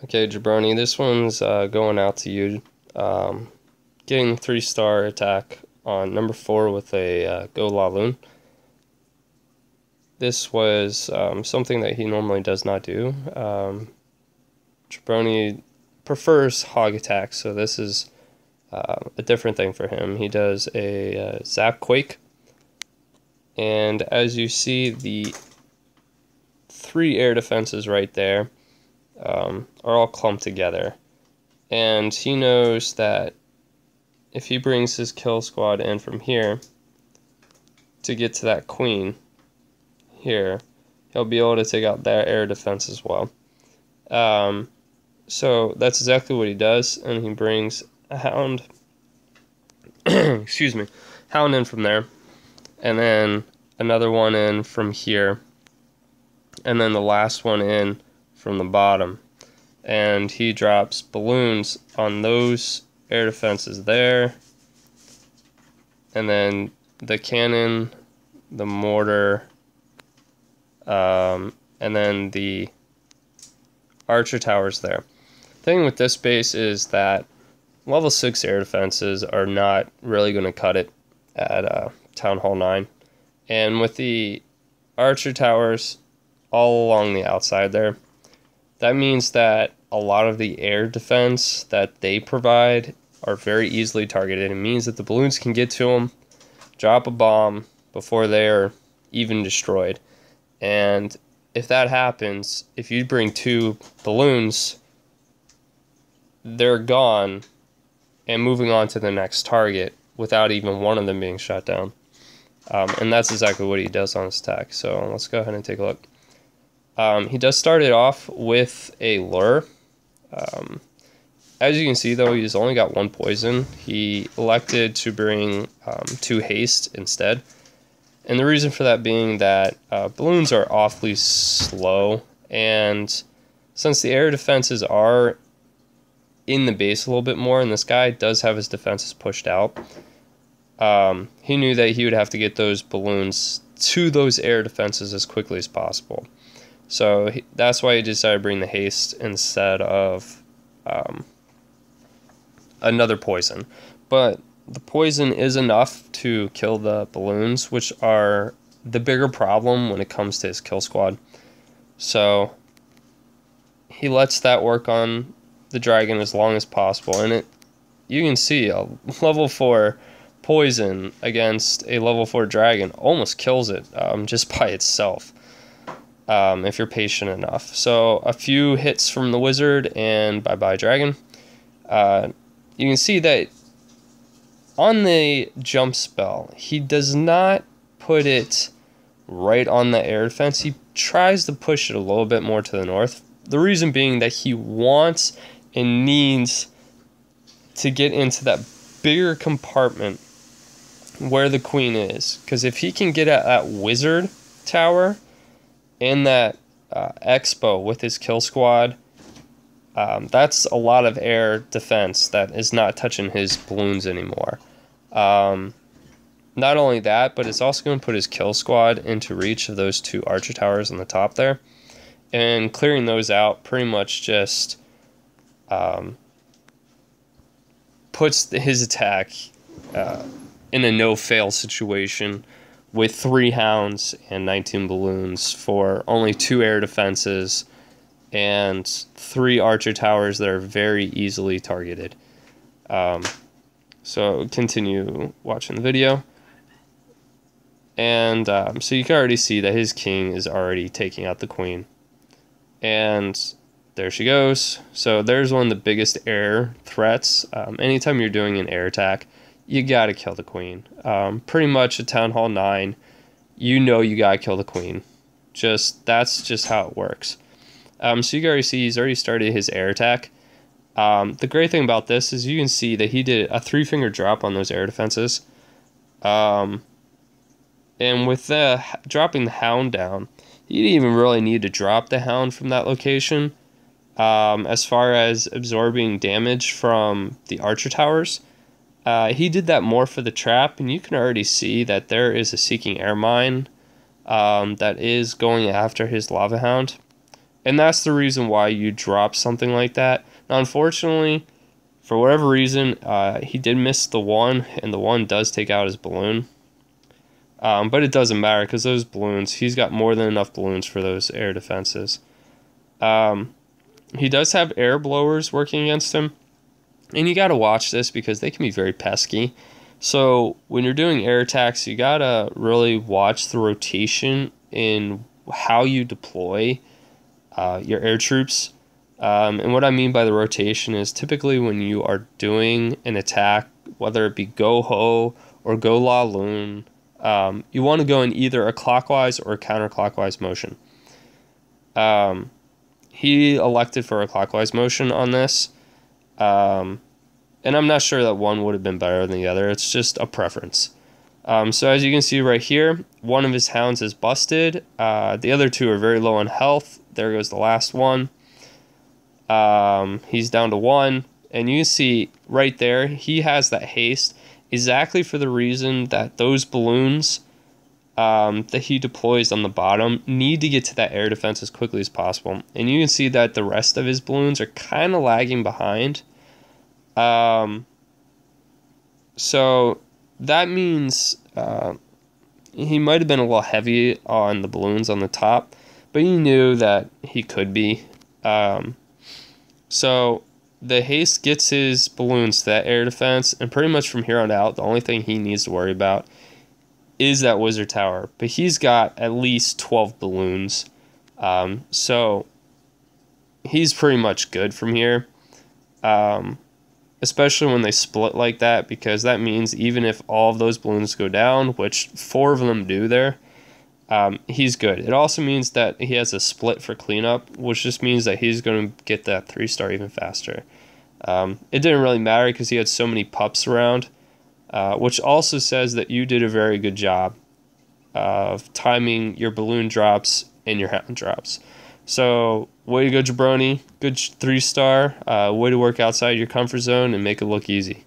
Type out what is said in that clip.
Okay, JeBrOnie, this one's going out to you. Getting 3-star attack on number 4 with a Golavloon. This was something that he normally does not do. JeBrOnie prefers hog attacks, so this is a different thing for him. He does a Zap Quake, and as you see, the 3 air defenses right there are all clumped together, and he knows that if he brings his kill squad in from here to get to that queen here, he'll be able to take out that air defense as well. So that's exactly what he does, and he brings a hound excuse me, hound in from there, and then another one in from here, and then the last one in from the bottom, and he drops balloons on those air defenses there, and then the cannon, the mortar, and then the archer towers there. The thing with this base is that level 6 air defenses are not really going to cut it at Town Hall 9, and with the archer towers all along the outside there, that means that a lot of the air defense that they provide are very easily targeted. It means that the balloons can get to them, drop a bomb before they're even destroyed. And if that happens, if you bring 2 balloons, they're gone and moving on to the next target without even one of them being shot down. And that's exactly what he does on his attack. So let's go ahead and take a look. He does start it off with a lure. As you can see, though, he's only got 1 poison. He elected to bring 2 haste instead. And the reason for that being that balloons are awfully slow, and since the air defenses are in the base a little bit more, and this guy does have his defenses pushed out, he knew that he would have to get those balloons to those air defenses as quickly as possible. So that's why he decided to bring the haste instead of another poison. But the poison is enough to kill the balloons, which are the bigger problem when it comes to his kill squad. So he lets that work on the dragon as long as possible, and you can see a level 4 poison against a level 4 dragon almost kills it just by itself, if you're patient enough. So a few hits from the wizard and bye-bye dragon. You can see that on the jump spell, he does not put it right on the air defense. He tries to push it a little bit more to the north. The reason being that he wants and needs to get into that bigger compartment where the queen is. Because if he can get at that wizard tower and that expo with his kill squad, that's a lot of air defense that is not touching his balloons anymore. Not only that, but it's also going to put his kill squad into reach of those 2 archer towers on the top there. And clearing those out pretty much just puts his attack in a no-fail situation with 3 hounds and 19 balloons for only 2 air defenses and 3 archer towers that are very easily targeted. So continue watching the video. And so you can already see that his king is already taking out the queen. And there she goes. So there's one of the biggest air threats. Anytime you're doing an air attack, you gotta kill the queen. Pretty much at Town Hall 9, you know you gotta kill the queen. That's just how it works. So you can already see he's already started his air attack. The great thing about this is you can see that he did a 3-finger drop on those air defenses. And with dropping the hound down, he didn't even really need to drop the hound from that location. As far as absorbing damage from the archer towers, he did that more for the trap, and you can already see that there is a seeking air mine that is going after his lava hound. And that's the reason why you drop something like that. Now, unfortunately, for whatever reason, he did miss the 1, and the 1 does take out his balloon. But it doesn't matter because those balloons, he's got more than enough balloons for those air defenses. He does have air blowers working against him. And you got to watch this because they can be very pesky. So when you're doing air attacks, you got to really watch the rotation in how you deploy your air troops. And what I mean by the rotation is typically when you are doing an attack, whether it be Go-Ho or Golavloon, you want to go in either a clockwise or a counterclockwise motion. He elected for a clockwise motion on this. And I'm not sure that one would have been better than the other. It's just a preference. So as you can see right here, one of his hounds is busted. The other 2 are very low on health. There goes the last one. He's down to 1. And you can see right there, he has that haste exactly for the reason that those balloons that he deploys on the bottom need to get to that air defense as quickly as possible. And you can see that the rest of his balloons are kind of lagging behind. So that means he might have been a little heavy on the balloons on the top, but he knew that he could be. So the haste gets his balloons to that air defense, and pretty much from here on out, the only thing he needs to worry about is that wizard tower. But he's got at least 12 balloons, so he's pretty much good from here. Especially when they split like that, because that means even if all of those balloons go down, which 4 of them do there, he's good. It also means that he has a split for cleanup, which just means that he's going to get that 3-star even faster. It didn't really matter because he had so many pups around, which also says that you did a very good job of timing your balloon drops and your hound drops. So, way to go, JeBrOnie. Good 3-star. Way to work outside your comfort zone and make it look easy.